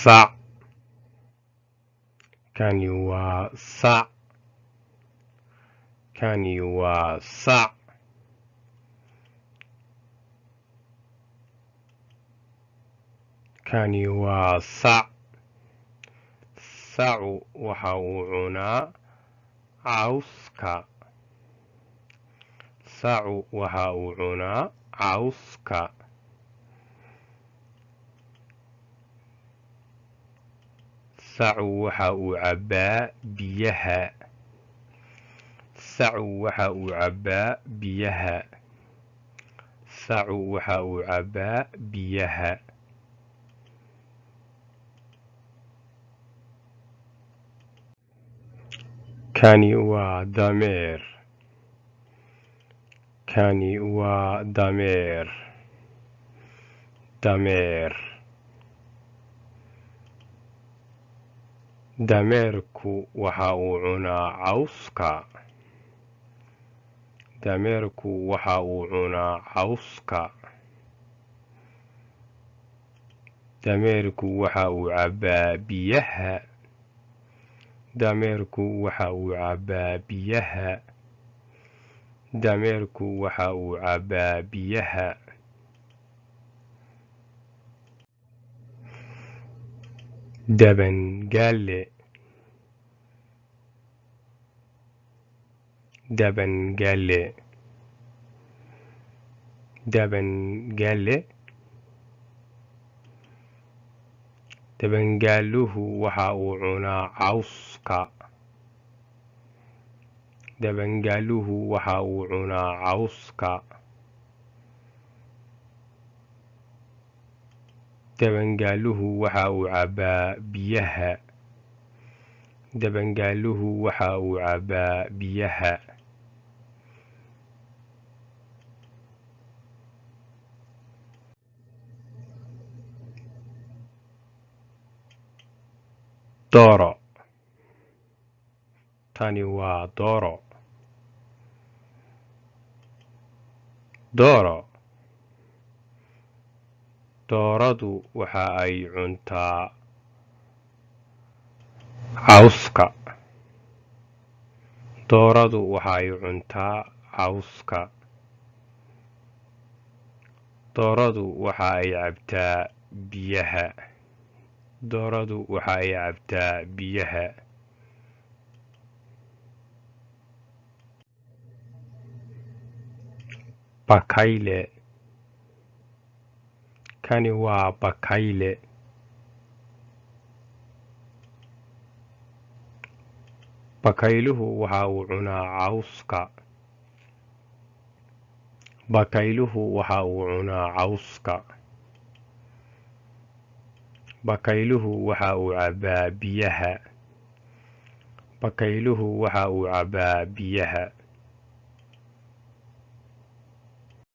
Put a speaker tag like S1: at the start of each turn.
S1: sac kani waa sac kani waa sac kani waa sac sacu waxa uu cunaa cawska sacu waxa uu cunaa cawska sacu waxa uu cabbaa biyaha sacu waxa uu cabbaa biyaha sacu waxa uu cabbaa biyaha kani waa dameer kani waa dameer dameer dameerku waxa uu cunaa cawska dameerku waxa uu cunaa cawska dameerku waxa uu cabbaa biyaha dameerku waxa uu cabbaa biyaha dameerku waxa uu cabbaa biyaha Dabangaale Dabangaale Dabangaale Dabangaaluhu waxa uu cunaa cawska Dabangaaluhu waxa uu cunaa cawska Dabangaaluhu waxa uu cabbaa biyaha Dabangaaluhu waxa uu cabbaa biyaha Doro tani waa Doro Doro dooradu waxa ay cuntaa cawska dooradu waxa ay cuntaa cawska dooradu waxa ay cabtaa biyaha dooradu waxa ay cabtaa biyaha Bakayle kani waa Bakayle Bakayluhu waxa uu cunaa cawska Bakayluhu waxa uu cunaa cawska Bakayluhu waxa uu cabbaa biyaha Bakayluhu waxa uu cabbaa biyaha